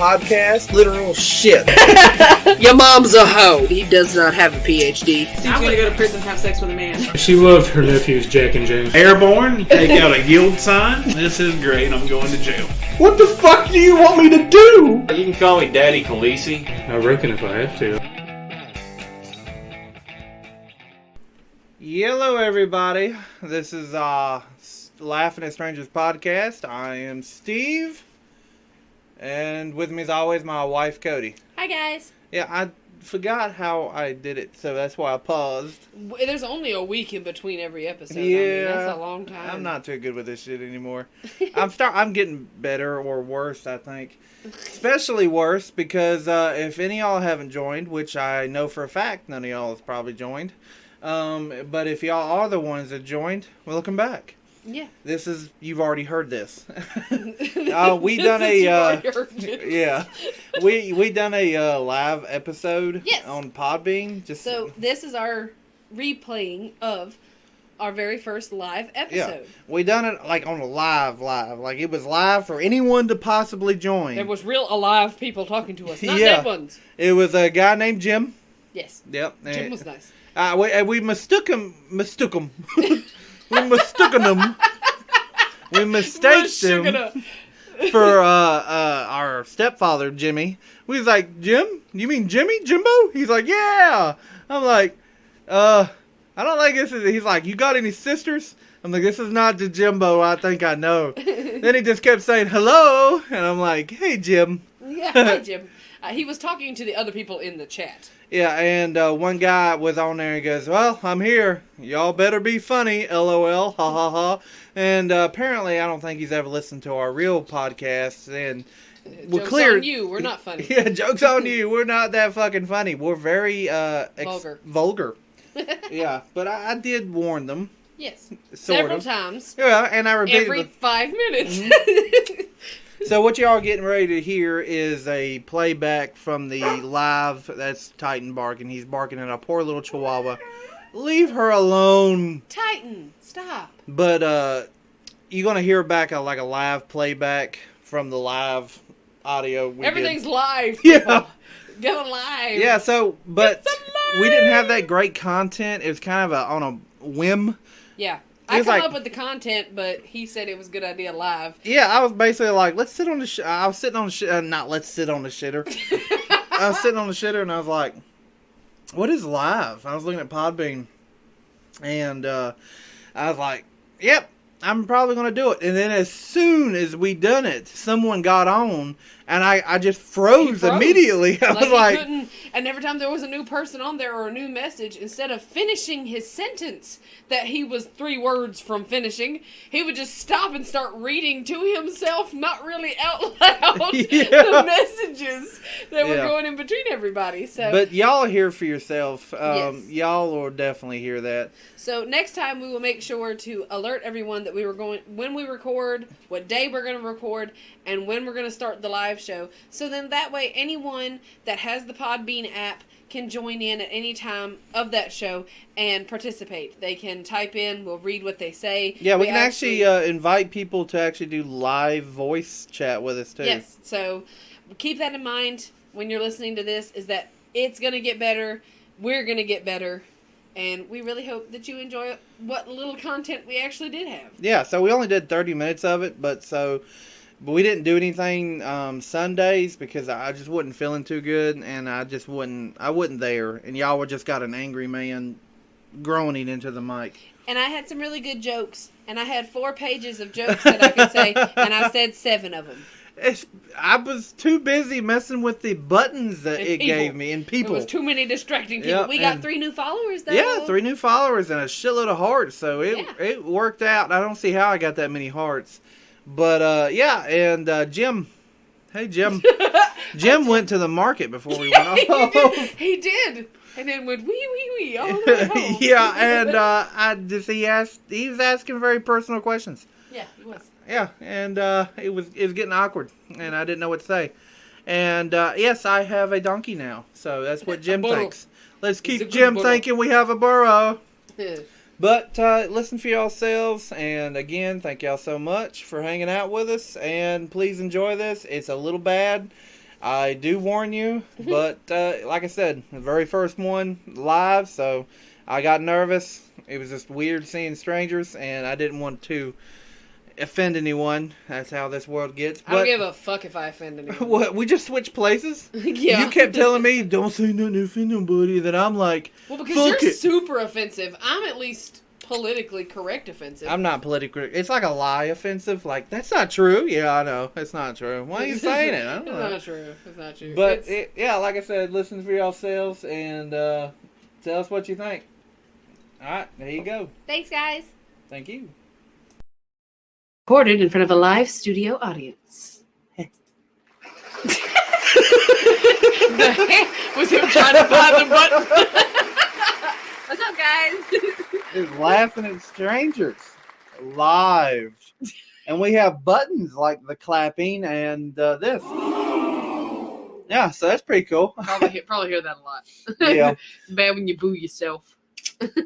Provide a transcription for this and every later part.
podcast. Literal shit. Your mom's a hoe. He does not have a PhD. I'm going to go to prison and have sex with a man. She loved her nephews, Jack and James. Airborne, take out a yield sign. This is great. I'm going to jail. What the fuck do you want me to do? You can call me Daddy Khaleesi. I reckon if I have to. Hello, everybody. This is Laughing at Strangers podcast. I am Steve, and with me, as always, my wife, Codie. Hi, guys. Yeah, I forgot how I did it, so that's why I paused. There's only a week in between every episode. Yeah, I mean, that's a long time. I'm not too good with this shit anymore. I'm getting better or worse, I think. Especially worse because if any of y'all haven't joined, which I know for a fact none of y'all has probably joined. But if y'all are the ones that joined, welcome back. Yeah. You've already heard this. We done a live episode on Podbean. So this is our replaying of our very first live episode. Yeah. We done it like on a live. Like it was live for anyone to possibly join. There was real alive people talking to us, not dead ones. It was a guy named Jimm. Yes. Yep. Jimm was nice. We mistook him. We mistaked him for our stepfather, Jimmy. We was like, Jim? You mean Jimmy? Jimbo? He's like, yeah. I'm like, I don't think this is... He's like, you got any sisters? I'm like, this is not the Jimbo I think I know. Then he just kept saying, hello. And I'm like, hey, Jim. Yeah, hi, Jim. He was talking to the other people in the chat. Yeah, and one guy was on there and he goes, well, I'm here. Y'all better be funny, LOL, ha ha ha. And apparently I don't think he's ever listened to our real podcast. And we're clear. On you, we're not funny. Yeah, joke's on you. We're not that fucking funny. We're very vulgar. Yeah, but I did warn them. Yes, several times. Yeah, and I repeated every 5 minutes. Mm-hmm. So what y'all are getting ready to hear is a playback from the live. That's Titan barking. He's barking at a poor little chihuahua. Leave her alone. Titan, stop. But you're going to hear back a live playback from the live audio. Everything's live. Yeah. Going live. Yeah, so, but we didn't have that great content. It was kind of on a whim. Yeah. I come up with the content, but he said it was a good idea live. Yeah, I was basically like, let's sit on the I was sitting on the not let's sit on the shitter. I was sitting on the shitter and I was like, what is live? I was looking at Podbean and I was like, yep, I'm probably going to do it. And then as soon as we done it, someone got on and I just froze immediately. I was like... And every time there was a new person on there or a new message, instead of finishing his sentence that he was 3 words from finishing, he would just stop and start reading to himself, not really out loud, the messages that were going in between everybody. So, but y'all hear for yourself. Yes. Y'all will definitely hear that. So next time we will make sure to alert everyone that when we record, what day we're going to record, and when we're going to start the live show. So then that way anyone that has the Podbean app can join in at any time of that show and participate. They can type in, we'll read what they say. Yeah, we can actually invite people to actually do live voice chat with us too. Yes, so keep that in mind when you're listening to this, is that it's going to get better, we're going to get better, and we really hope that you enjoy what little content we actually did have. Yeah, so we only did 30 minutes of it, but we didn't do anything Sundays because I just wasn't feeling too good, and I wasn't there, and y'all were just got an angry man groaning into the mic. And I had some really good jokes, and I had 4 pages of jokes that I could say, and I said 7 of them. I was too busy messing with the buttons that it gave me, and people. There was too many distracting people. Yep, we got 3 new followers, though. Yeah, 3 new followers and a shitload of hearts, so it worked out. I don't see how I got that many hearts. But, and Jimm. Hey, Jimm. Jimm went to the market before we went off. He did. And then went wee all the way home. Yeah, and he was asking very personal questions. Yeah, he was. Yeah, and it was getting awkward, and I didn't know what to say. And, yes, I have a donkey now, so that's what Jimm thinks. Let's keep Jimm thinking we have a burro. But listen for yourselves, and again, thank y'all so much for hanging out with us, and please enjoy this. It's a little bad. I do warn you, but like I said, the very first one live, so I got nervous. It was just weird seeing strangers, and I didn't want to offend anyone. That's how this world gets. I don't give a fuck if I offend anyone. What? We just switched places? Yeah. You kept telling me, don't say nothing to offend nobody, that I'm like, Well, because fuck you're it. super offensive. I'm at least politically correct offensive. I'm not politically. It's like a lie offensive. Like, that's not true. Yeah, I know. It's not true. Why are you saying it? I don't know. It's not true. It's not true. But, yeah, like I said, listen for yourselves and tell us what you think. All right, there you go. Thanks, guys. Thank you. Recorded in front of a live studio audience. Was him trying to find the button. What's up, guys? Is laughing at strangers live, and we have buttons like the clapping and this. Yeah, so that's pretty cool. Probably hear that a lot. Yeah. Bad when you boo yourself.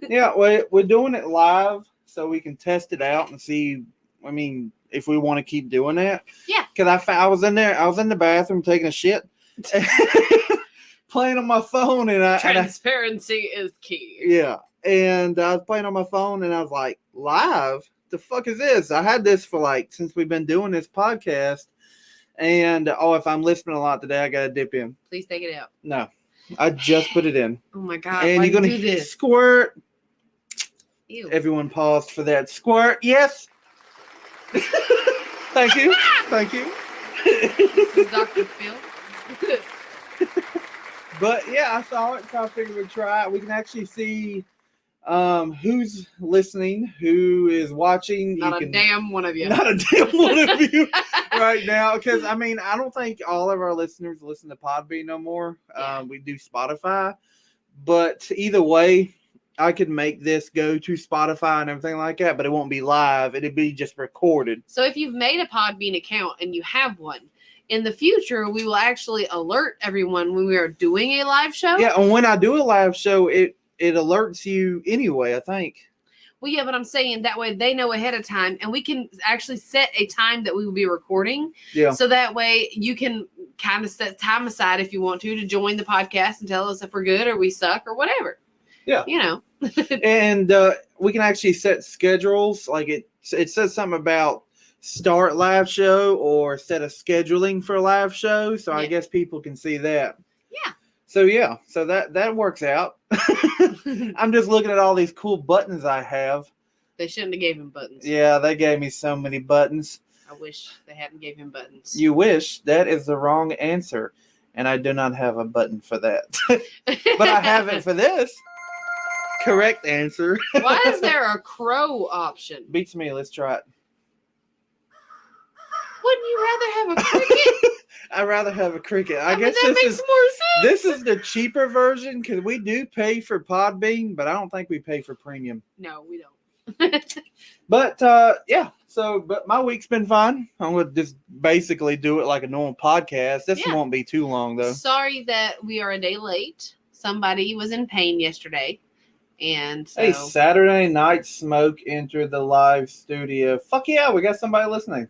Yeah, we're doing it live so we can test it out and see. I mean, if we want to keep doing that. Yeah. Because I was in the bathroom taking a shit, playing on my phone, and Transparency is key. yeah. And I was playing on my phone, and I was like, live? The fuck is this? I had this for since we've been doing this podcast. And, if I'm listening a lot today, I got to dip in. Please take it out. No. I just put it in. Oh, my God. And why you're going do to this? squirt. Ew. Everyone paused for that. Squirt. Yes. Thank you. Thank you. This is Dr. Phil. But, yeah, I saw it, so I figured we'd try it. We can actually see who's listening, who is watching. Not a damn one of you. Not a damn one of you right now. Because, I mean, I don't think all of our listeners listen to Podbean no more. Yeah. We do Spotify. But either way, I could make this go to Spotify and everything like that, but it won't be live. It'd be just recorded. So if you've made a Podbean account and you have one, in the future, we will actually alert everyone when we are doing a live show. Yeah, and when I do a live show, it alerts you anyway, I think. Well, yeah, but I'm saying that way they know ahead of time, and we can actually set a time that we will be recording. Yeah. So that way you can kind of set time aside if you want to join the podcast and tell us if we're good or we suck or whatever. Yeah. You know. And we can actually set schedules. Like it says something about start live show or set a scheduling for a live show. So I guess people can see that. Yeah. So that works out. I'm just looking at all these cool buttons I have. They shouldn't have gave him buttons. Yeah, they gave me so many buttons. I wish they hadn't gave him buttons. You wish. That is the wrong answer. And I do not have a button for that. But I have it for this. Correct answer. Why is there a crow option? Beats me. Let's try it. Wouldn't you rather have a cricket? I'd rather have a cricket. I mean, guess that makes more sense. This is the cheaper version because we do pay for Podbean, but I don't think we pay for premium. No, we don't. But yeah. But my week's been fine. I'm gonna just basically do it like a normal podcast. This won't be too long though. Sorry that we are a day late. Somebody was in pain yesterday. And so, hey, Saturday Night Smoke entered the live studio. Fuck yeah, we got somebody listening.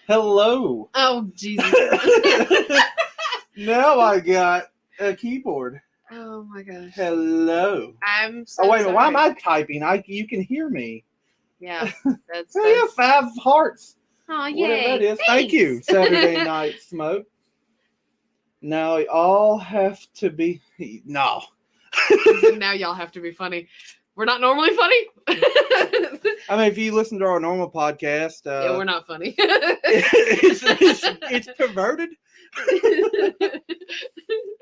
Hello. Oh, Jesus. Now I got a keyboard. Oh, my gosh. Hello. I'm so Oh, wait, sorry. why am I typing? You can hear me. Yeah. That's, Oh, yeah, 5 hearts. oh, Whatever yay. that is. Thanks. Thank you, Saturday Night Smoke. Now, we all have to be... No. Now y'all have to be funny. We're not normally funny. I mean, if you listen to our normal podcast... Yeah, we're not funny. it's perverted.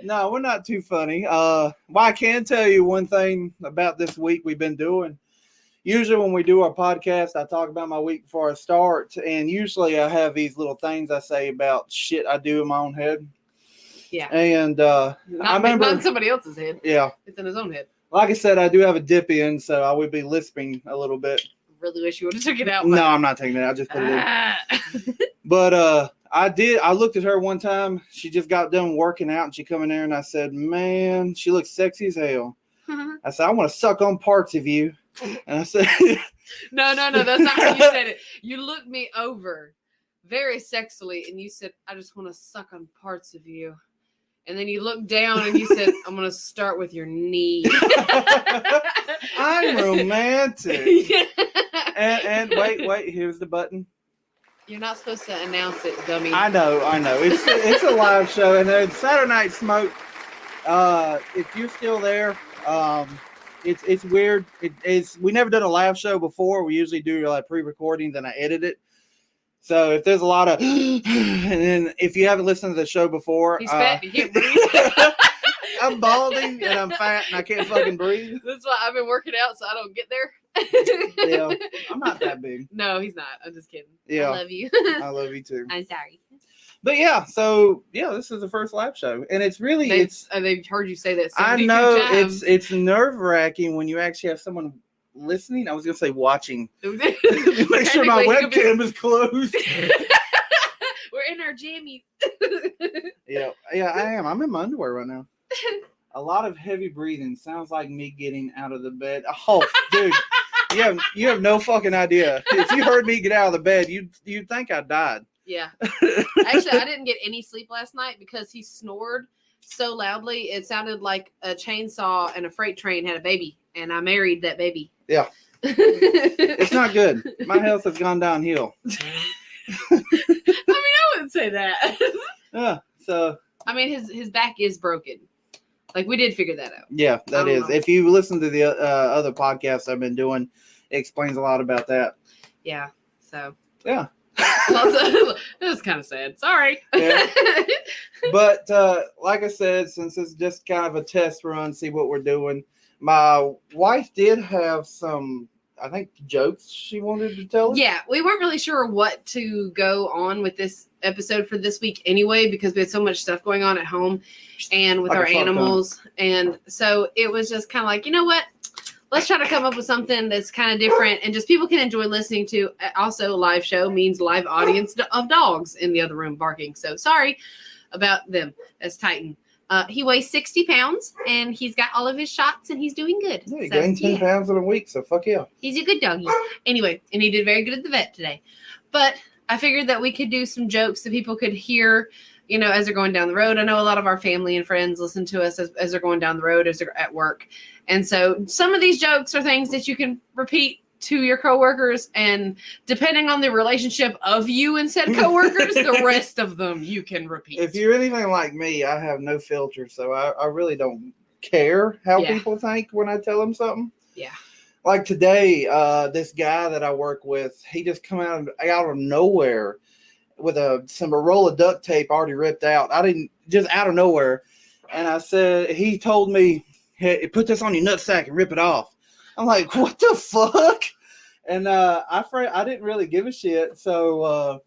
No, we're not too funny. Well, I can tell you one thing about this week we've been doing. Usually when we do our podcast, I talk about my week before I start. And usually I have these little things I say about shit I do in my own head. Yeah. And I remember... Not in somebody else's head. Yeah. It's in his own head. Like I said, I do have a dip in, so I would be lisping a little bit. Really wish you would have took it out. No, I'm not taking it out. I just put it in. But I looked at her one time. She just got done working out, and she come in there, and I said, man, she looks sexy as hell. I said, I want to suck on parts of you. And I said... No, that's not how you said it. You looked me over. very sexily, and you said, I just want to suck on parts of you. And then you looked down and you said, I'm going to start with your knee. I'm romantic. Yeah. And wait, here's the button. You're not supposed to announce it, dummy. I know. It's a live show, and then Saturday Night Smoke. If you're still there, it's weird. We never done a live show before. We usually do like pre-recording, then I edit it. So if there's a lot of, and then if you haven't listened to the show before, He's fat. He can't breathe. I'm balding and I'm fat and I can't fucking breathe. That's why I've been working out so I don't get there. Yeah, I'm not that big. No, he's not. I'm just kidding. Yeah, I love you. I love you too. I'm sorry. But yeah, so yeah, this is the first live show, and it's really they've heard you say that. I 72 know times. it's nerve wracking when you actually have someone listening. I was gonna say watching. Make sure my webcam is closed. We're in our jammies. Yeah, I am. I'm in my underwear right now. A lot of heavy breathing sounds like me getting out of the bed. Oh, dude, you have no fucking idea. If you heard me get out of the bed, you'd think I died. Yeah. Actually, I didn't get any sleep last night because he snored so loudly. It sounded like a chainsaw and a freight train had a baby, and I married that baby. Yeah. It's not good. My health has gone downhill. I wouldn't say that. Yeah. So. I mean, his back is broken. Like, we did figure that out. Yeah, that is. If you listen to the other podcasts I've been doing, it explains a lot about that. Yeah. So. Yeah. It was kind of sad. Sorry. Yeah. But like I said, since it's just kind of a test run, see what we're doing. My wife did have some, I think, jokes she wanted to tell us. Yeah, we weren't really sure what to go on with this episode for this week anyway, because we had so much stuff going on at home and with our animals. And so it was just kind of like, you know what? Let's try to come up with something that's kind of different and just people can enjoy listening to. Also, live show means live audience of dogs in the other room barking. So sorry about them. That's Titan. He weighs 60 pounds and he's got all of his shots and he's doing good. Yeah, he gained 10 pounds in a week, so fuck yeah. He's a good doggy. Anyway, and he did very good at the vet today. But I figured that we could do some jokes that people could hear, you know, as they're going down the road. I know a lot of our family and friends listen to us as they're going down the road, as they're at work. And so some of these jokes are things that you can repeat to your coworkers, and depending on the relationship of you and said coworkers, the rest of them you can repeat. If you're anything like me, I have no filter, so I really don't care how people think when I tell them something. Yeah. Like today, this guy that I work with, he just come out of nowhere with a roll of duct tape already ripped out. I didn't, just out of nowhere. And I said, he told me, hey, put this on your nutsack and rip it off. I'm like, what the fuck? And I didn't really give a shit. So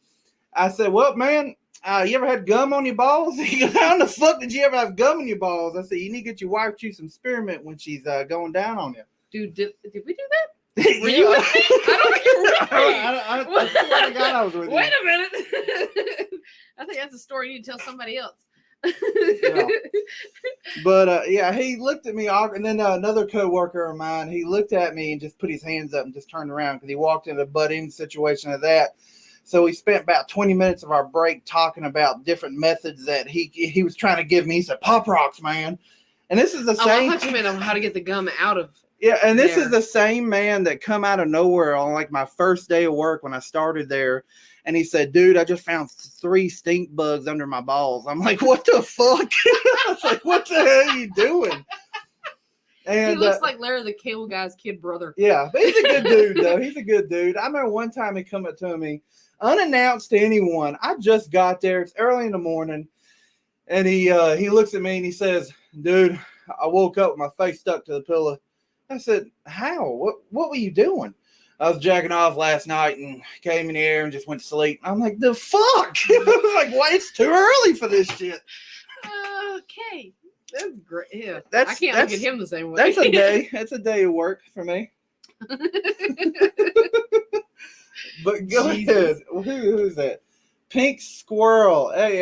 I said, well, man, you ever had gum on your balls? He goes, how in the fuck did you ever have gum on your balls? I said, you need to get your wife chew some spearmint when she's going down on you. Dude, did we do that? Were you with me? I don't think you were with me. I swear to God I was with you. Wait a minute. I think that's a story you need to tell somebody else. Yeah. But yeah, he looked at me, and then another coworker of mine, he looked at me and just put his hands up and just turned around because he walked in a butt-in situation of that. So we spent about 20 minutes of our break talking about different methods that he was trying to give me. He said, "Pop rocks, man." And this is the same. I thought you meant on how to get the gum out of. Yeah, and this is the same man that come out of nowhere on like my first day of work when I started there. And he said, dude, I just found 3 stink bugs under my balls. I'm like, what the fuck? I was like, what the hell are you doing? And he looks like Larry the Cable Guy's kid brother. Yeah, but he's a good dude, though. He's a good dude. I remember one time he come up to me, unannounced to anyone. I just got there. It's early in the morning. And he looks at me and he says, dude, I woke up with my face stuck to the pillow. I said, how? What were you doing? I was jacking off last night and came in here and just went to sleep. I'm like, the fuck? I was like, why? It's too early for this shit. Okay. That's great. Yeah. I can't look at him the same way. That's a day. That's a day of work for me. But go ahead. Who is that? Pink Squirrel. Hey,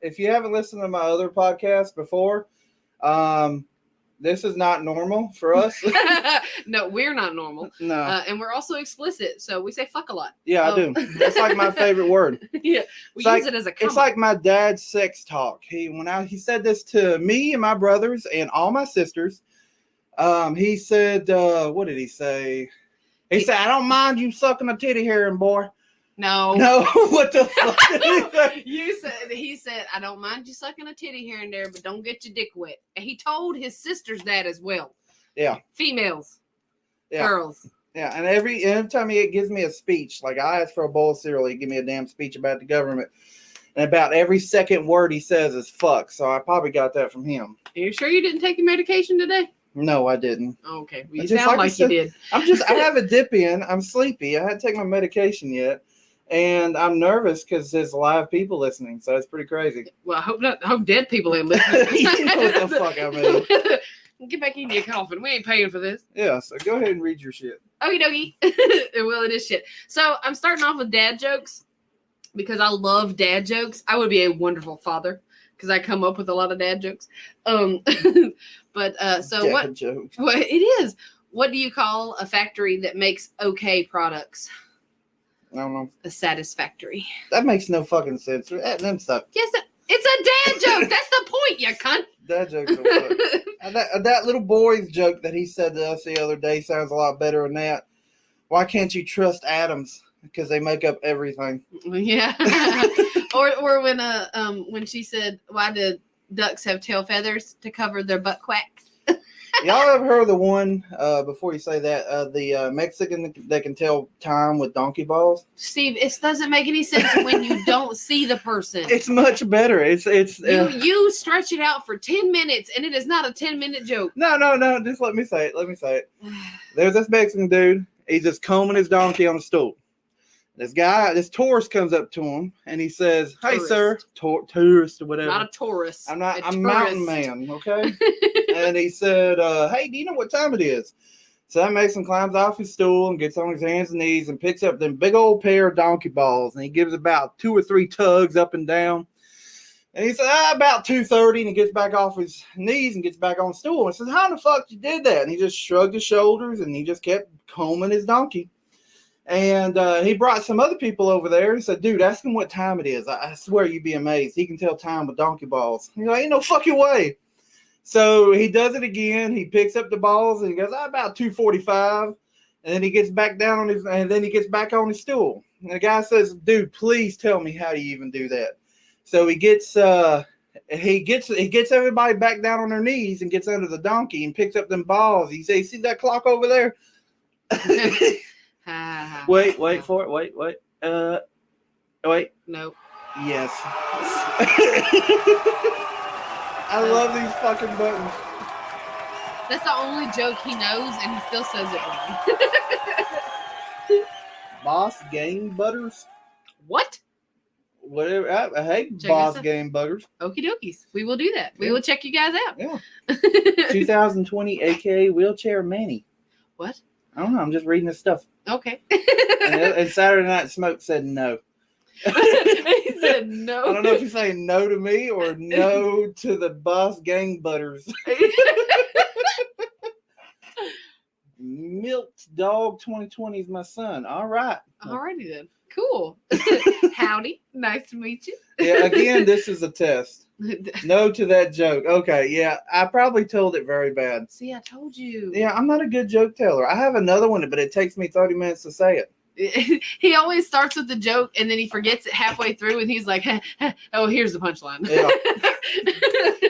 if you haven't listened to my other podcast before, This is not normal for us. No, we're not normal. No. And we're also explicit, so we say fuck a lot. Yeah, I do. That's like my favorite word. Yeah, we use it as a comment. It's like my dad's sex talk. He said this to me and my brothers and all my sisters. He said, what did he say? He said, I don't mind you sucking a titty hairing, boy. No. What the fuck did he say? He said, I don't mind you sucking a titty here and there, but don't get your dick wet. And he told his sisters that as well. Yeah. Females. Yeah. Girls. Yeah, and every time he gives me a speech, like I ask for a bowl of cereal, he give me a damn speech about the government. And about every second word he says is fuck. So I probably got that from him. Are you sure you didn't take your medication today? No, I didn't. Okay. Well, you Just sound like like you did. I have a dip in. I'm sleepy. I hadn't taken my medication yet. And I'm nervous because there's live people listening. So it's pretty crazy. Well, I hope dead people ain't listening. You know what the fuck I mean. Get back in your coffin. We ain't paying for this. Yeah, so go ahead and read your shit. Okie dokie. Well, it is shit. So I'm starting off with dad jokes because I love dad jokes. I would be a wonderful father because I come up with a lot of dad jokes. But so Dad what? jokes. What it is? What do you call a factory that makes okay products? I don't know. A satisfactory. That makes no fucking sense. Them suck. Yes, it's a dad joke. That's the point, you cunt. Dad jokes don't suck. That little boy's joke that he said to us the other day sounds a lot better than that. Why can't you trust atoms? Because they make up everything. Yeah. or when she said, why do ducks have tail feathers? To cover their butt quacks. Y'all ever heard of the one, before you say that, the Mexican that can tell time with donkey balls? Steve, it doesn't make any sense when you don't see the person. It's much better. You stretch it out for 10 minutes and it is not a 10-minute joke. No. Just let me say it. There's this Mexican dude. He's just combing his donkey on a stool. This tourist comes up to him and he says, "Hey, sir, tourist or whatever." Not a tourist. I'm a mountain man, okay? And he said, "Hey, do you know what time it is?" So that Mason climbs off his stool and gets on his hands and knees and picks up them big old pair of donkey balls. And he gives about 2 or 3 tugs up and down. And he said, about 2:30, and he gets back off his knees and gets back on the stool. And says, "How the fuck you did that?" And he just shrugged his shoulders and he just kept combing his donkey. And he brought some other people over there and said, "Dude, ask him what time it is. I swear you'd be amazed. He can tell time with donkey balls." He's like, "Ain't no fucking way." So he does it again. He picks up the balls and he goes, "About 2:45." And then he gets back down on he gets back on his stool. And the guy says, "Dude, please tell me how you even do that." So he gets everybody back down on their knees and gets under the donkey and picks up them balls. He says, "See that clock over there?" Wait for it. Wait. Wait. No. Yes. I love these fucking buttons. That's the only joke he knows, and he still says it wrong. Boss Game Butters. What? Whatever. I hate Check Boss us out. Game Butters. Okie dokies. We will do that. We will check you guys out. Yeah. 2020, aka Wheelchair Manny. What? I don't know. I'm just reading this stuff. Okay. And Saturday Night Smoke said no. He said no. I don't know if you're saying no to me or no to the Boss Gang Butters. Milked Dog 2020 is my son. All right. Alrighty then. Cool. Howdy. Nice to meet you. Yeah, again, this is a test. No to that joke. Okay, yeah, I probably told it very bad. See, I told you. Yeah, I'm not a good joke teller. I have another one, but it takes me 30 minutes to say it. He always starts with the joke and then he forgets it halfway through and he's like, "Oh, here's the punchline." Yeah.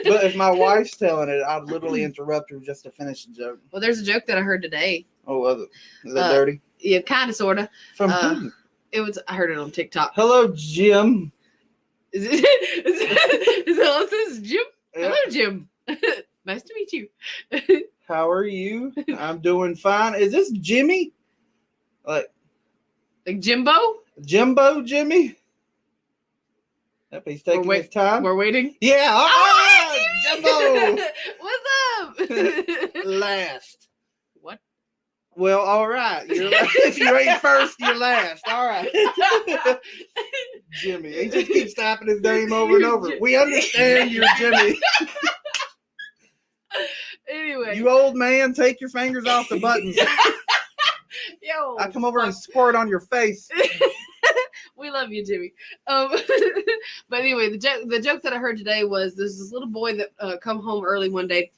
But if my wife's telling it, I'd literally interrupt her just to finish the joke. Well, there's a joke that I heard today. Oh, was it? Is that dirty? Yeah, kind of, sort of. From who? It was. I heard it on TikTok. Hello, Jimm. Is this Jimm? Yeah. Hello, Jimm. Nice to meet you. How are you? I'm doing fine. Is this Jimmy? Like Jimbo? Jimbo Jimmy? Yep, he's taking his time. We're waiting. Yeah, all right, Jimbo. What's up? Last. What? Well, all right. You're last. If you ain't first, you're last. All right. Jimmy. He just keeps tapping his name over and over. We understand you're Jimmy. Anyway. anyway. You old man, take your fingers off the buttons. Yo, I come over and squirt on your face. We love you, Jimmy. But anyway, the joke that I heard today was there's this little boy that come home early one day,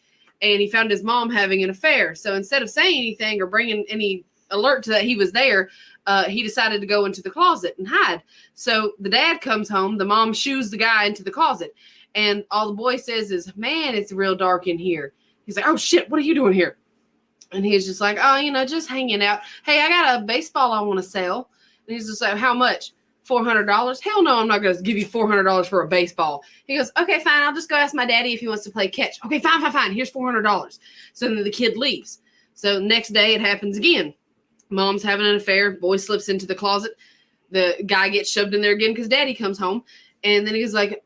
and he found his mom having an affair. So instead of saying anything or bringing any alert to that he was there, he decided to go into the closet and hide. So the dad comes home, the mom shoos the guy into the closet, and all the boy says is, "Man, it's real dark in here." He's like, "Oh shit, what are you doing here?" And he's just like, "Oh, just hanging out. Hey, I got a baseball I want to sell." And he's just like, "How much? $400? Hell no, I'm not going to give you $400 for a baseball." He goes, "Okay, fine. I'll just go ask my daddy if he wants to play catch." "Okay, fine. Here's $400. So then the kid leaves. So next day it happens again. Mom's having an affair. Boy slips into the closet. The guy gets shoved in there again because daddy comes home. And then he's like,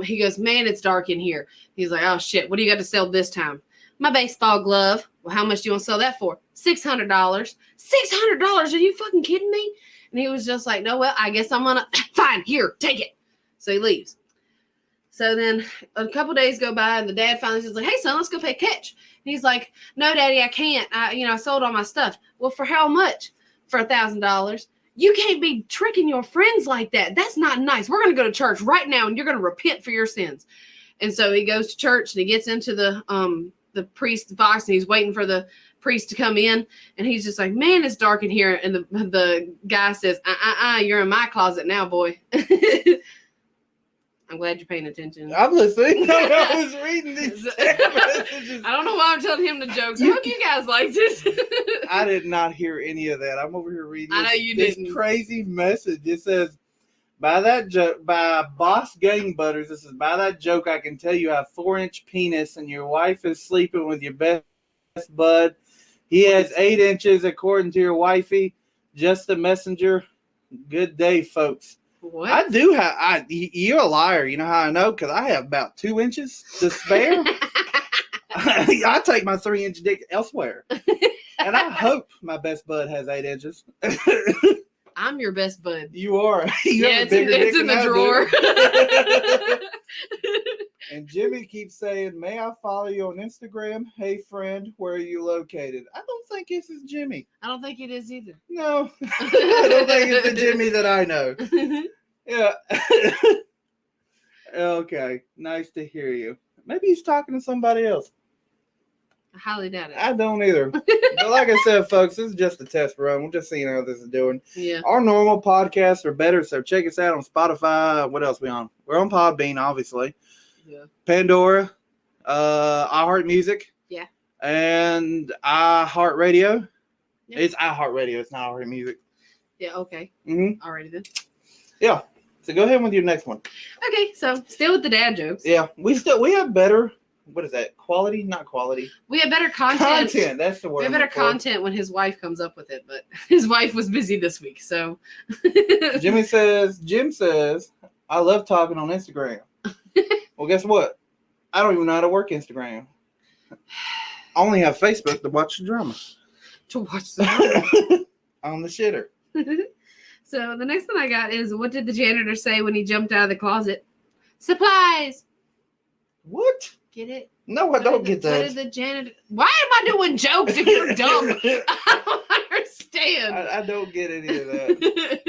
he goes, "Man, it's dark in here." He's like, "Oh shit, what do you got to sell this time?" "My baseball glove." "Well, how much do you want to sell that for?" $600. $600? Are you fucking kidding me? And he was just like, "No, well, I guess I'm gonna fine, here, take it." So he leaves. So then a couple days go by and the dad finally says, like, "Hey son, let's go play catch." And he's like, "No, daddy, I can't. I sold all my stuff." "Well, for how much?" "For $1,000. You can't be tricking your friends like that. That's not nice. We're gonna go to church right now and you're gonna repent for your sins." And so he goes to church and he gets into the priest's box and he's waiting for the priest to come in, and he's just like, "Man, it's dark in here." And the guy says, "You're in my closet now, boy." I'm glad you're paying attention. I'm listening. I was reading these messages. I don't know why I'm telling him the jokes. I hope you guys liked it. I did not hear any of that. I'm over here reading I know you this didn't. crazy message. It says, by Boss Gang Butters, this is, "By that joke, I can tell you have 4-inch penis and your wife is sleeping with your best bud. He has 8 inches according to your wifey. Just a messenger. Good day, folks." What? I do have. You're a liar. You know how I know? Because I have about 2 inches to spare. I take my 3-inch dick elsewhere, and I hope my best bud has 8 inches. I'm your best bud. You are. You have a bigger dick it's in the than I drawer. do. And Jimmy keeps saying, "May I follow you on Instagram? Hey, friend, where are you located?" I don't think this is Jimmy. I don't think it is either. No. I don't think it's the Jimmy that I know. Yeah. Okay. Nice to hear you. Maybe he's talking to somebody else. I highly doubt it. I don't either. But like I said, folks, this is just a test run. We're just seeing how this is doing. Yeah. Our normal podcasts are better, so check us out on Spotify. What else we on? We're on Podbean, obviously. Yeah. Pandora, iHeartMusic. Yeah. And iHeartRadio. Yeah. It's iHeartRadio. It's not iHeartMusic. Yeah, okay. Mm-hmm. Alrighty then. Yeah. So go ahead with your next one. Okay, so still with the dad jokes. Yeah. We have better, what is that? Quality? Not quality. We have better content. Content. That's the word. We have better content when his wife comes up with it, but his wife was busy this week, so. Jim says, "I love talking on Instagram." Well, guess what? I don't even know how to work Instagram. I only have Facebook to watch the drama. To watch the On the shitter. So the next one I got is, what did the janitor say when he jumped out of the closet? Supplies. What? Get it? No, I don't get What that. did the janitor? Why am I doing jokes if you're dumb? I don't understand. I don't get any of that.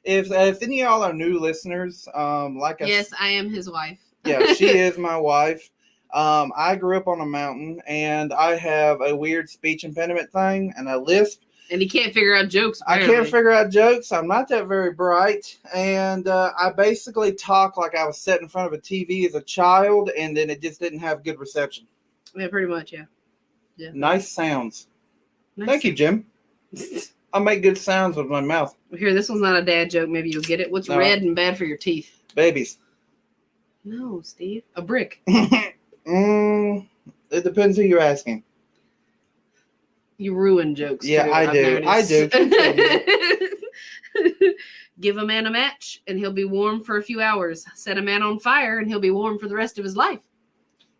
If any of y'all are new listeners, Yes, I am his wife. Yeah, she is my wife. I grew up on a mountain, and I have a weird speech impediment thing and a lisp. And he can't figure out jokes. I Apparently. can't figure out jokes. I'm not that very bright, and I basically talk like I was sitting in front of a TV as a child, and then it just didn't have good reception. Yeah, pretty much, yeah. Nice sounds. Nice. Thank you, Jim. I make good sounds with my mouth. Here, this one's not a dad joke. Maybe you'll get it. What's No. red and bad for your teeth? Babies. No, Steve. A brick. It depends who you're asking. You ruin jokes. Yeah, too. I I've do. noticed. Give a man a match and he'll be warm for a few hours. Set a man on fire and he'll be warm for the rest of his life.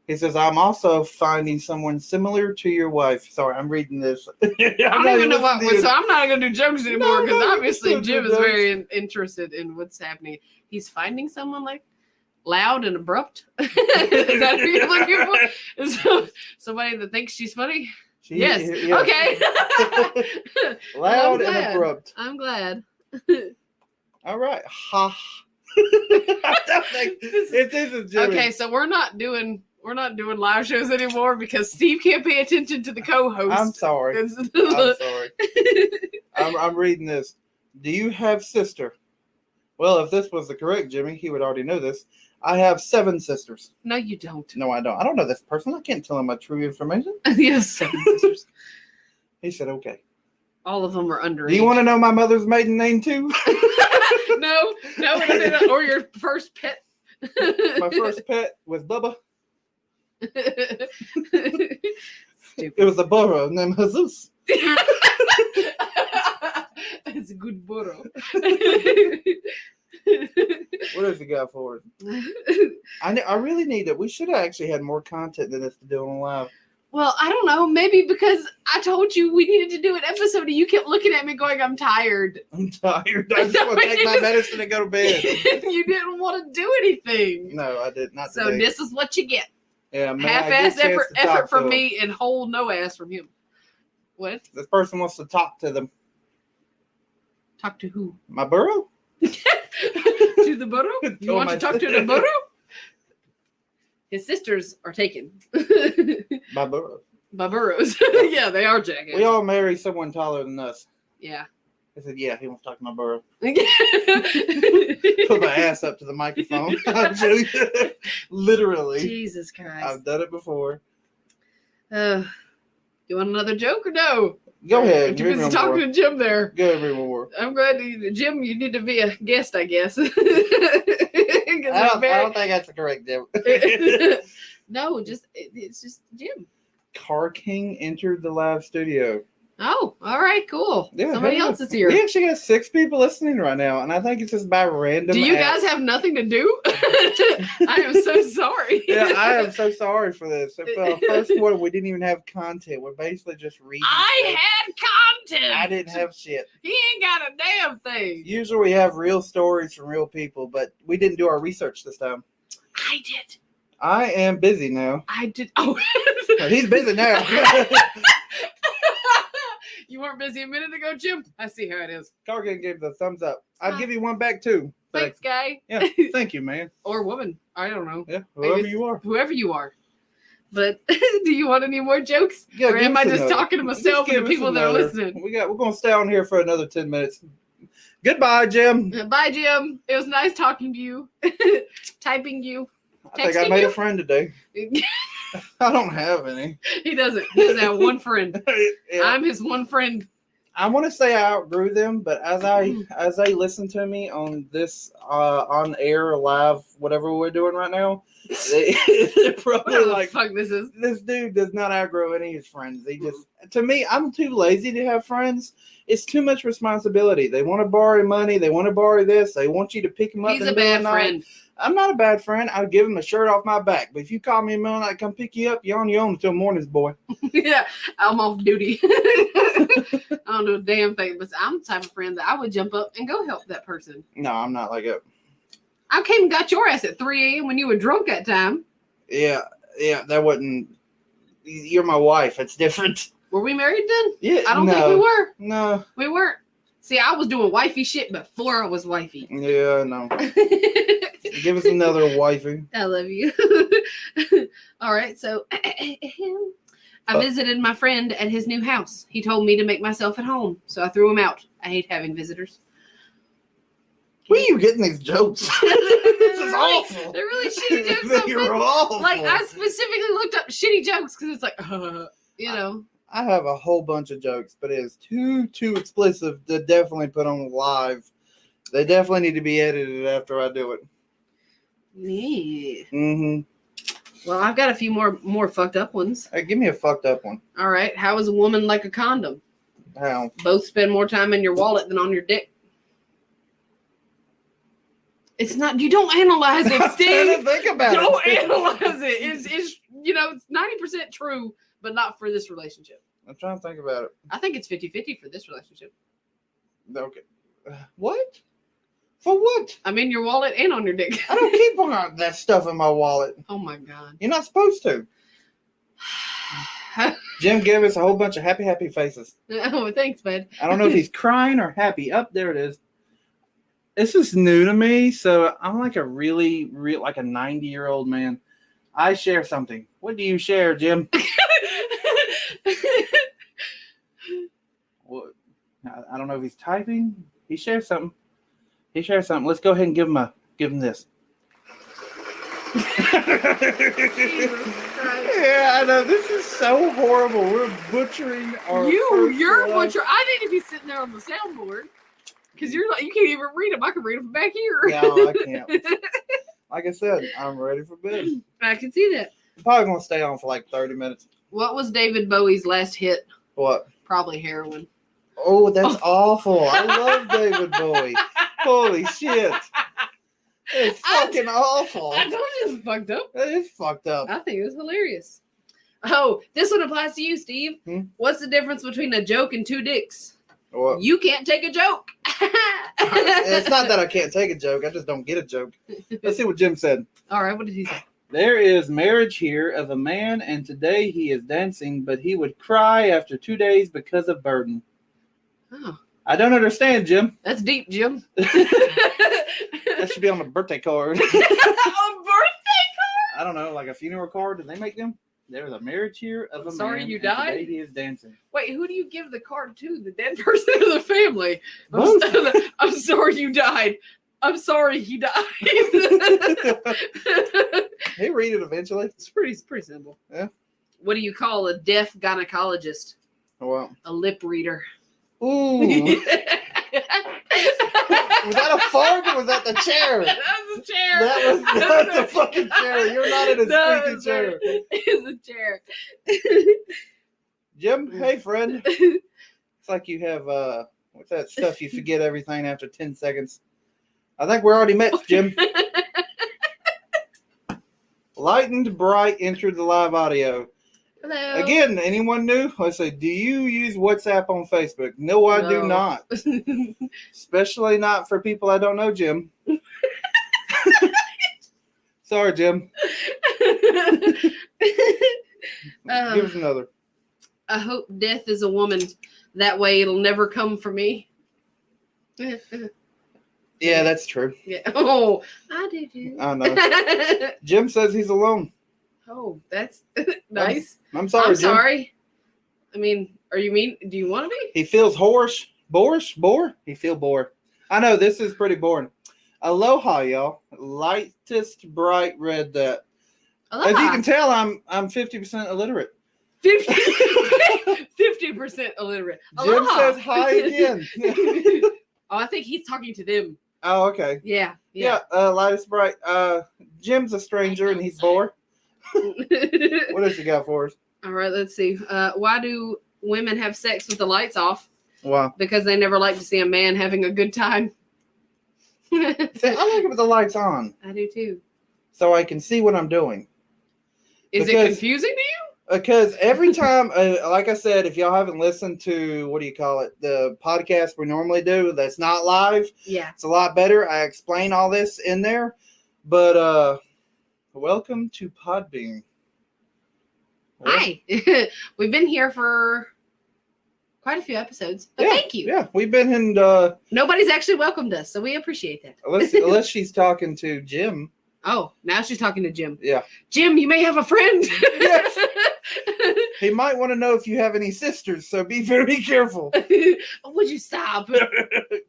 He says, "I'm also finding someone similar to your wife." Sorry, I'm reading this. I don't even know what. So I'm not going to do jokes anymore No, because no, obviously don't do Jim is jokes. very interested in what's happening. He's finding someone like. Loud and abrupt? Is that who you're looking for? Is somebody that thinks she's funny? Yes. Okay. Loud I'm and abrupt. I'm glad. All right. Ha. I don't think it isn't Jimmy. Okay, so we're not doing live shows anymore because Steve can't pay attention to the co-host. I'm sorry. I'm sorry. I'm reading this. Do you have sister? Well, if this was the correct Jimmy, he would already know this. I have 7 sisters. No, you don't. No, I don't. I don't know this person. I can't tell him my true information. You have 7 sisters. He said, okay. All of them are underage. Do you want to know my mother's maiden name too? No, we don't do that. Or your first pet. My first pet was Bubba. Stupid. It was a burro named Jesus. It's a good burro. What else you got for it? I really need it. We should have actually had more content than this to do on live. Well, I don't know. Maybe because I told you we needed to do an episode and you kept looking at me going, I'm tired. I'm tired. I just want to take my medicine and go to bed. You didn't want to do anything. No, I did not. So today. this is what you get. Yeah, Half-ass effort from me and whole no ass from him. What? This person wants to talk to them. Talk to who? My burro? To the burro? You want to talk to the burro? His sisters are taken. My burro. By burros. Yeah, they are jackasses. We all marry someone taller than us. Yeah. I said, yeah, he wants to talk to my burro. Put Put my ass up to the microphone. Literally. Jesus Christ. I've done it before. You want another joke or no? Go ahead. You're busy talking to Jimm there. Go ahead, read more. I'm glad Jimm, you need to be a guest, I guess. I don't think that's the correct Jim. No, it's just Jimm. Car King entered the live studio. Oh, all right, cool. Yeah, Somebody hey, else is here. We actually got 6 people listening right now, and I think it's just by random. Do you guys have nothing to do? I am so sorry. Yeah, I am so sorry for this. For the first one, we didn't even have content. We're basically just reading. I had content. I didn't have shit. He ain't got a damn thing. Usually we have real stories from real people, but we didn't do our research this time. I did. I am busy now. I did. Oh. He's busy now. You weren't busy a minute ago, Jimm. I see how it is. Car King gave the thumbs up. I'd give you one back too. Thanks, guy. Yeah, thank you, man. Or woman. I don't know. Yeah, whoever you are. Whoever you are. But do you want any more jokes? Yeah, or am I just talking to myself and the people that are listening? We're gonna stay on here for another 10 minutes. Goodbye, Jimm. Bye, Jimm. It was nice talking to you. Typing you. I think I made a friend today. I don't have any. He doesn't. He doesn't have one friend. Yeah. I'm his one friend. I want to say I outgrew them, but as they listen to me on this on air live whatever we're doing right now, they're probably Whatever like, the fuck this is. This dude does not outgrow any of his friends. He just, to me, I'm too lazy to have friends. It's too much responsibility. They want to borrow money. They want to borrow this. They want you to pick them up. He's a bad friend. I'm not a bad friend. I'll give him a shirt off my back. But if you call me a middle night, come pick you up, you're on your own until morning's, boy. Yeah, I'm off duty. I don't do a damn thing, but I'm the type of friend that I would jump up and go help that person. No, I'm not like that. I came and got your ass at 3 a.m. when you were drunk that time. Yeah, that wasn't. You're my wife. It's different. Were we married then? Yeah, I don't think we were. No. We weren't. See, I was doing wifey shit before I was wifey. Yeah, no. Give us another wifey. I love you. All right, so I visited my friend at his new house. He told me to make myself at home, so I threw him out. I hate having visitors. Where are you getting these jokes? This is awful. They're really shitty jokes. You're awful. Like, I specifically looked up shitty jokes because it's like, you know. I have a whole bunch of jokes, but it is too explicit to definitely put on live. They definitely need to be edited after I do it. Yeah. Mm-hmm. Well, I've got a few more fucked up ones. Hey, give me a fucked up one. All right. How is a woman like a condom? How? Both spend more time in your wallet than on your dick. It's not. You don't analyze it, Steve. Think about don't it. analyze it. It's it's 90% true, but not for this relationship. I'm trying to think about it. I think it's 50-50 for this relationship. Okay. What? For what? I'm in your wallet and on your dick. I don't keep on that stuff in my wallet. Oh my god. You're not supposed to. Jim gave us a whole bunch of happy faces. Oh, thanks, bud. I don't know if he's crying or happy. Up there it is. This is new to me, so I'm like a really like a 90-year-old man. I share something. What do you share, Jim? What? I don't know if he's typing. He shares something. Let's go ahead and give him this. Yeah, I know. This is so horrible. We're butchering our. You're butcher. I need to be sitting there on the soundboard because you're like you can't even read them. I can read them from back here. No, I can't. Like I said, I'm ready for bed. I can see that. I'm probably gonna stay on for like 30 minutes. What was David Bowie's last hit? What? Probably heroin. Oh, that's awful. I love David Bowie. Holy shit. It's fucking awful. I told you it's fucked up. It is fucked up. I think it's hilarious. Oh, this one applies to you, Steve. What's the difference between a joke and two dicks? What? You can't take a joke. It's not that I can't take a joke. I just don't get a joke. Let's see what Jim said. All right, what did he say? There is marriage here of a man, and today he is dancing, but he would cry after 2 days because of burden. Oh, I don't understand, Jim. that's deep, Jim. That should be on the birthday card. A birthday I don't know, like a funeral card. Did they make them? There's a marriage here of a Sorry man, you and died? today he is dancing. Wait, who do you give the card to? The dead person or the family? Both. I'm sorry you died. I'm sorry he died. He read it eventually. It's pretty simple. Yeah. What do you call a deaf gynecologist? Oh, wow. A lip reader. Ooh. Was that a fart or was that the chair? That was a chair. That's a fucking chair. You're not in a squeaky chair. It's a chair. Jim, hey friend. It's like you have what's that stuff you forget everything after 10 seconds. I think we're already met, Jim. Lightened Bright entered the live audio. Hello. Again, anyone new? Let's say, do you use WhatsApp on Facebook? No, I do not. Especially not for people I don't know, Jim. Sorry, Jim. Give us another. I hope death is a woman. That way it'll never come for me. Yeah, that's true. Yeah. Oh, I do too. I know. Jim says he's alone. Oh, that's nice. I'm sorry, I'm Jim. sorry. I mean, are you mean? Do you want to be? He feels bored. He feel bored. I know this is pretty boring. Aloha, y'all. Lightest Bright read that. Aloha. As you can tell, I'm 50% illiterate. 50% illiterate. Jim Aloha. says hi again. Oh, I think he's talking to them. Oh, okay. Yeah. Yeah, Lightest Bright. Jim's a stranger and he's bored. What else you got for us? All right, let's see. Why do women have sex with the lights off? Wow. Because they never like to see a man having a good time. See, I like it with the lights on I do too. so I can see what I'm doing. Is it Because- confusing to you? Because every time, like I said, if y'all haven't listened to, the podcast we normally do that's not live, Yeah. it's a lot better. I explain all this in there. But welcome to Podbean. Hi. We've been here for quite a few episodes. But thank you. Yeah, we've been in, Nobody's actually welcomed us, so we appreciate that. unless she's talking to Jim. Oh, now she's talking to Jim. Yeah. Jim, you may have a friend. Yes. He might want to know if you have any sisters, so be very careful. Would you stop?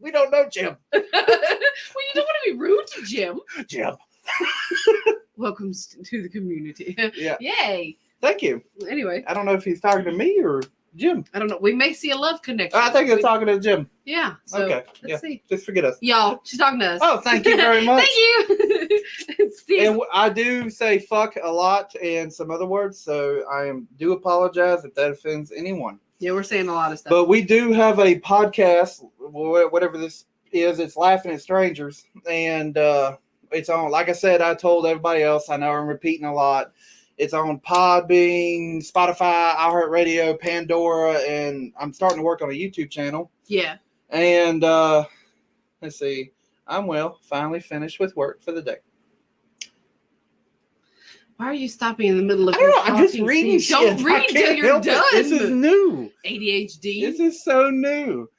We don't know Jim. Well, you don't want to be rude to Jim. Jim. Welcome to the community. Yeah. Yay. Thank you. Anyway, I don't know if he's talking to me or Jim. I don't know. We may see a love connection. I think they're talking to Jim. Yeah. So Okay. let's see. Just forget us. Y'all, she's talking to us. Oh, thank you very much. Thank you. Steve. And I do say fuck a lot and some other words, so do apologize if that offends anyone. Yeah, we're saying a lot of stuff. But we do have a podcast, whatever this is. It's Laughing at Strangers, and it's on. Like I said, I told everybody else. I know I'm repeating a lot. It's on Podbean, Spotify, iHeartRadio, Pandora, and I'm starting to work on a YouTube channel. Yeah. And let's see. I'm well. Finally finished with work for the day. Why are you stopping in the middle of I don't your know. I'm just talking, reading Steve? shit. Don't read I till can't you're help it. done. This is new. ADHD. This is so new.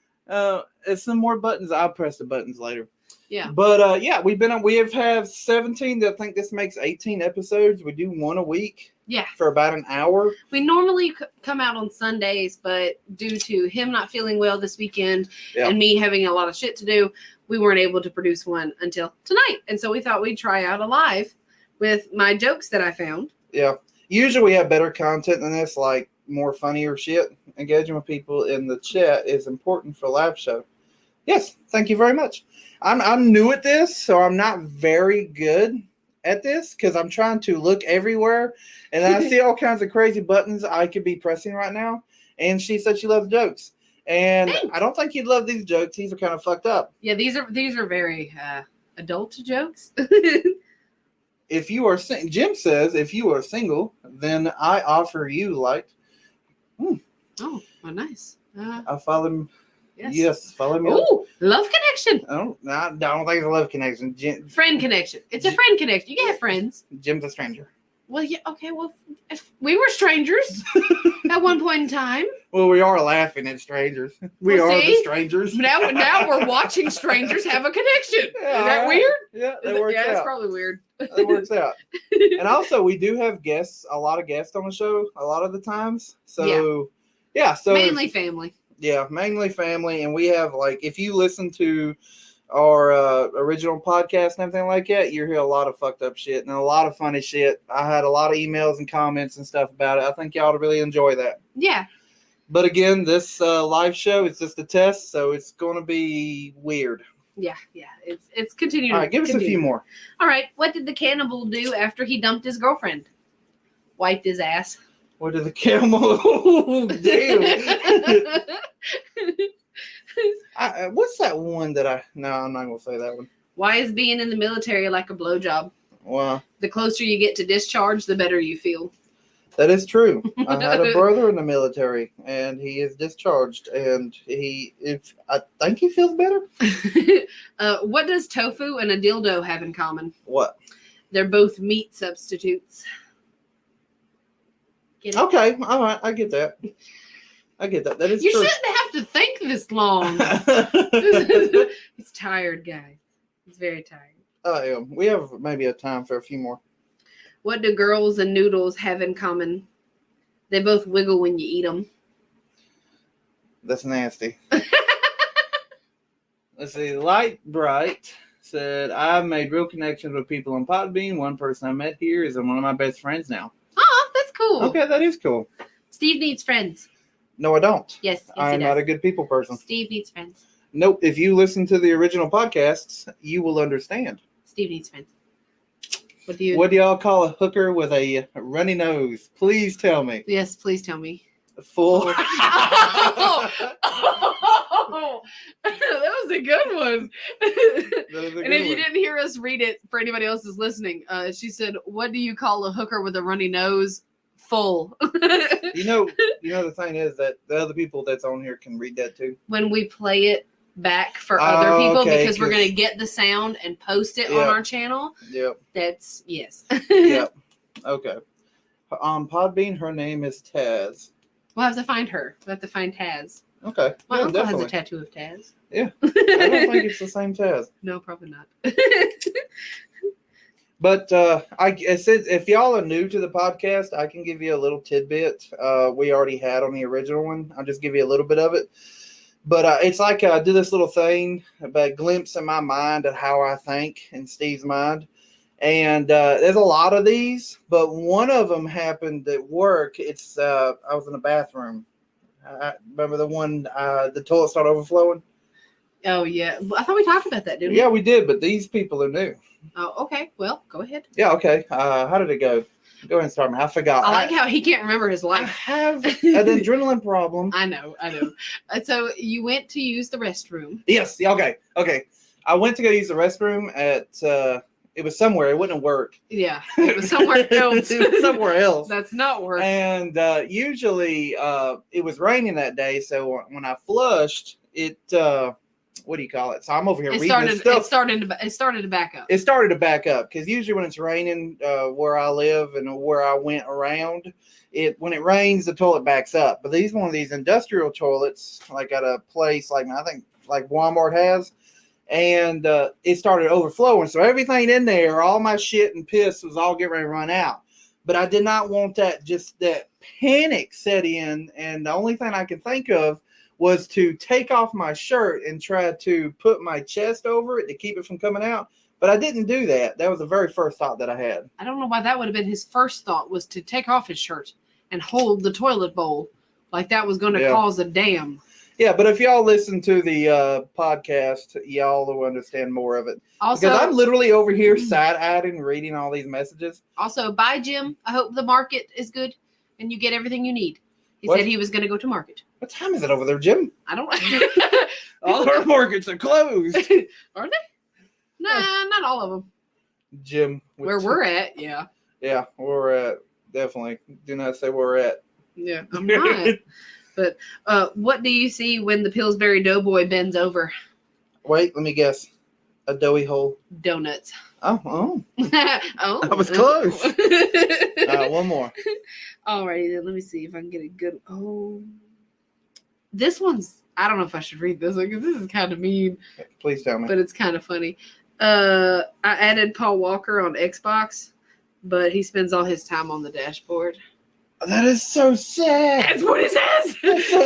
It's some more buttons. I'll press the buttons later. Yeah. But yeah, we have had 17. I think this makes 18 episodes. We do one a week. Yeah. For about an hour. We normally come out on Sundays, but due to him not feeling well this weekend and me having a lot of shit to do, we weren't able to produce one until tonight. And so we thought we'd try out a live with my jokes that I found. Yeah. Usually we have better content than this, like more funnier shit. Engaging with people in the chat is important for a live show. Yes, thank you very much. I'm new at this, so I'm not very good at this because I'm trying to look everywhere, and I see all kinds of crazy buttons I could be pressing right now. And she said she loves jokes, and Thanks. I don't think you'd love these jokes. These are kind of fucked up. Yeah, these are very adult jokes. If you are Jim says, if you are single, then I offer you light. Oh, well, nice. I follow him. Yes. Yes, follow me. Oh, love connection. I don't think it's a love connection. Friend connection. It's a friend connection. You can have friends. Jim's a stranger. Well, yeah, okay. Well, if we were strangers at one point in time. Well, we are laughing at strangers. We Well, are see? the strangers. Now we're watching strangers have a connection. Yeah, Is that weird? Yeah, that works Yeah, it's out. probably weird. That works out. And also, we do have guests, a lot of guests on the show, a lot of the times. So, yeah. So Mainly family. Yeah, mainly family. And we have, like, if you listen to our original podcast and everything like that, you hear a lot of fucked up shit and a lot of funny shit. I had a lot of emails and comments and stuff about it. I think y'all would really enjoy that. Yeah. But again, this live show is just a test, so it's going to be weird. Yeah. It's continuing. All right, give us a few more. All right. What did the cannibal do after he dumped his girlfriend? Wiped his ass. What is the camel? Oh, damn. What's that one that no, I'm not going to say that one. Why is being in the military like a blowjob? Wow. The closer you get to discharge, the better you feel. That is true. I had a brother in the military, and he is discharged, and I think he feels better. What does tofu and a dildo have in common? What? They're both meat substitutes. Get it? Okay, all right, I get that. That is You true. shouldn't have to think this long. He's tired, guy. He's very tired. I am. We have maybe a time for a few more. What do girls and noodles have in common? They both wiggle when you eat them. That's nasty. Let's see. Light Bright said, I've made real connections with people on Podbean. One person I met here is one of my best friends now. Oh, that's cool. Okay, that is cool. Steve needs friends. No, I don't. Yes, I'm not a good people person. Steve needs friends. Nope. If you listen to the original podcasts, you will understand. Steve needs friends. What do y'all call a hooker with a runny nose? Please tell me. Yes, please tell me. Full. Oh, that was a good one. And if you didn't hear us read it, for anybody else who's listening, she said, "What do you call a hooker with a runny nose?" Full. You know, the thing is that the other people that's on here can read that too. When we play it back for other people, okay, because we're going to get the sound and post it on our channel. Yep. That's, yes. Yep. Okay. On Podbean, her name is Taz. We'll have to find her. We'll have to find Taz. Okay. My Yeah, uncle definitely. has a tattoo of Taz. Yeah. I don't think it's the same Taz. No, probably not. But I said, if y'all are new to the podcast, I can give you a little tidbit. We already had on the original one. I'll just give you a little bit of it. But it's like I do this little thing, a glimpse in my mind at how I think in Steve's mind. And there's a lot of these, but one of them happened at work. It's I was in the bathroom. Remember the one, the toilet started overflowing? Oh, yeah. I thought we talked about that, didn't we? Yeah, we did, but these people are new. Oh, okay. Well, go ahead. Yeah, okay. How did it go? Go ahead and start me. I forgot. I like how he can't remember his I life. have an adrenaline problem. I know. So you went to use the restroom. Yes. Okay. I went to go use the restroom at, it was somewhere. It wouldn't work. Yeah. It was somewhere else. It was somewhere else. That's not working. And usually it was raining that day. So when I flushed, it what do you call it? So I'm over here It reading this stuff. It started to back up. It started to back up because usually when it's raining where I live and where I went around, when it rains, the toilet backs up. But these one of these industrial toilets, like at a place like I think like Walmart has, and it started overflowing. So everything in there, all my shit and piss was all getting ready to run out. But I did not want that panic set in, and the only thing I could think of was to take off my shirt and try to put my chest over it to keep it from coming out. But I didn't do that. That was the very first thought that I had. I don't know why that would have been his first thought, was to take off his shirt and hold the toilet bowl like that was going to cause a dam. Yeah, but if y'all listen to the podcast, y'all will understand more of it. Also, because I'm literally over here side-eyeing reading all these messages. Also, bye, Jimm. I hope the market is good and you get everything you need. He said he was going to go to market. What time is it over there, Jimm? I don't know. All our markets are closed. Are they? Nah, not all of them. Jimm. Where we're at, yeah. Yeah, where we're at. Definitely. Do not say where we're at. Yeah, I'm not. But what do you see when the Pillsbury Doughboy bends over? Wait, let me guess. A doughy hole. Donuts. Oh. Oh. I was close. One more. Alrighty, then let me see if I can get a good. Oh. This one's. I don't know if I should read this one because this is kind of mean. Please tell me. But it's kind of funny. I added Paul Walker on Xbox, but he spends all his time on the dashboard. That is so sad. That's what it says. That's so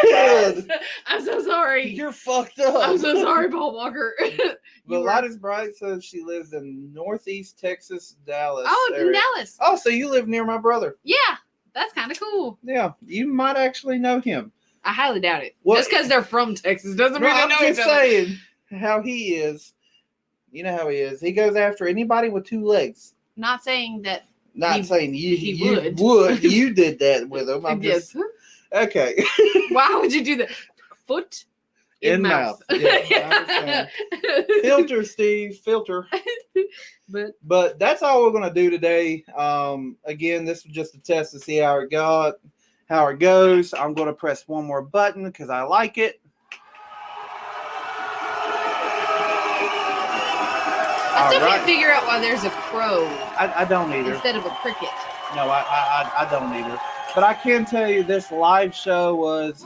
sad. I'm so sorry. You're fucked up. I'm so sorry, Paul Walker. But Lotus Bright says she lives in Northeast Texas, Dallas. Oh, in area. Dallas. Oh, so you live near my brother. Yeah, that's kind of cool. Yeah, you might actually know him. I highly doubt it. What? Just because they're from Texas doesn't mean they I'm know just each other. saying how he is. You know how he is. He goes after anybody with two legs. Not saying that. Not saying you he would. You did that with him. I'm Yes. just okay. Why would you do that? Foot in mouth. Yeah, I understand. Filter, Steve. Filter. But that's all we're gonna do today. Again, this was just a test to see how it goes. I'm gonna press one more button because I like it. I still can't figure out why there's a crow. I don't either. Instead of a cricket. No, I don't either. But I can tell you this live show was.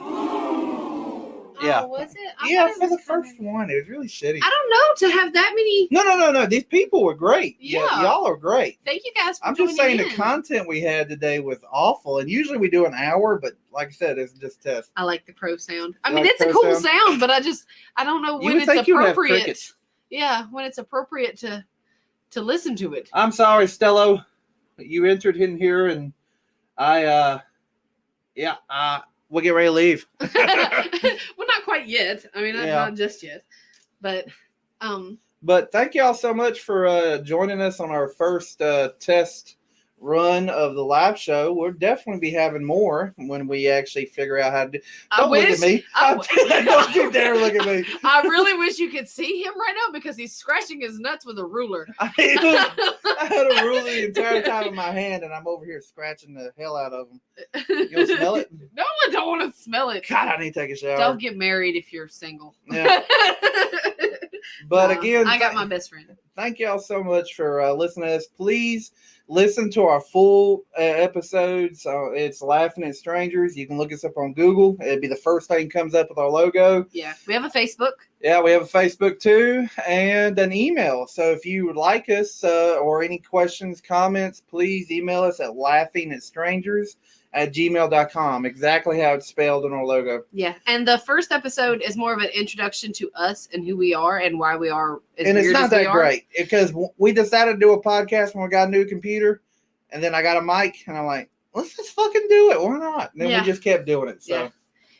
Yeah. Oh, was it? Yeah, for the first one. It was really shitty. I don't know to have that many. No. These people were great. Yeah. Y'all are great. Thank you guys for I'm just saying in. the content we had today was awful. And usually we do an hour, but like I said, it's just test. I like the crow sound. I You mean, like it's a crow cool sound? sound, but I don't know You when would it's think you would have appropriate. crickets. Yeah, when it's appropriate to listen to it. I'm sorry, Stello. You entered in here and we'll get ready to leave. Well, not quite yet. I mean, not just yet. But But thank y'all so much for joining us on our first test run of the live show. We'll definitely be having more when we actually figure out how to do. Don't look at me. Don't you dare look at me. I really wish you could see him right now because he's scratching his nuts with a ruler. I had a ruler the entire time in my hand, and I'm over here scratching the hell out of them. You want to smell it? No, I don't want to smell it. God, I need to take a shower. Don't get married if you're single. Yeah. But again, I got my best friend. Thank y'all so much for listening to us. Please listen to our full episodes. It's Laughing at Strangers. You can look us up on Google. It'd be the first thing that comes up with our logo. Yeah. We have a Facebook. Yeah, we have a Facebook too, and an email. So if you would like us or any questions, comments, please email us at laughingatstrangers@gmail.com. Exactly how it's spelled in our logo. Yeah. And the first episode is more of an introduction to us and who we are and why we are as And it's weird not as we that are. great because we decided to do a podcast when we got a new computer, and then I got a mic, and I'm like, let's just fucking do it. Why not? And then we just kept doing it. So Yeah.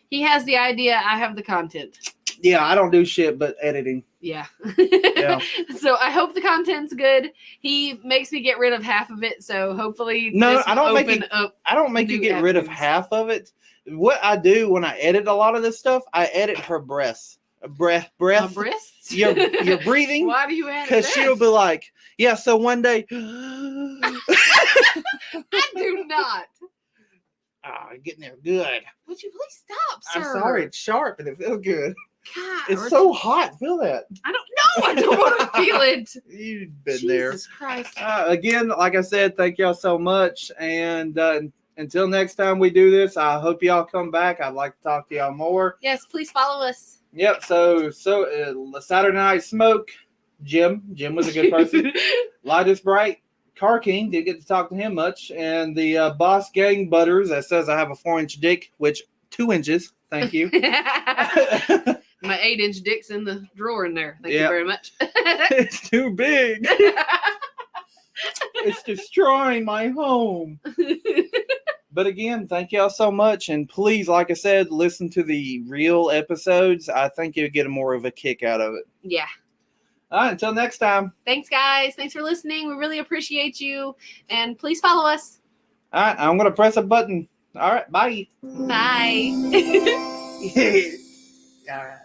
He has the idea. I have the content. yeah, I don't do shit but editing. Yeah. Yeah. So I hope the content's good. He makes me get rid of half of it. So hopefully No, I don't make open it. up. I don't make you new get rid of avenues. half of it. What I do when I edit a lot of this stuff, I edit her breaths. My Breath. breasts? Your breathing. Why do you add Because that? she'll be like, yeah, so one day. I do not. Getting there good. Would you please stop, sir? I'm sorry, it's sharp and it feels good. God, It's so hot. Feel that. I don't want to feel it. You've been there. Jesus Christ. Again, like I said, thank y'all so much. And until next time we do this, I hope y'all come back. I'd like to talk to y'all more. Yes, please follow us. Yep. So Saturday Night Smoke, Jimm was a good person. Light is Bright, Car King, didn't get to talk to him much. And the Boss Gang Butters that says I have a 4-inch dick, which 2 inches. Thank you. My 8-inch dick's in the drawer in there. Thank you Yeah. very much. It's too big. It's destroying my home. But again, thank y'all so much. And please, like I said, listen to the real episodes. I think you'll get more of a kick out of it. Yeah. All right, until next time. Thanks, guys. Thanks for listening. We really appreciate you. And please follow us. All right, I'm going to press a button. All right, bye. Bye. All right.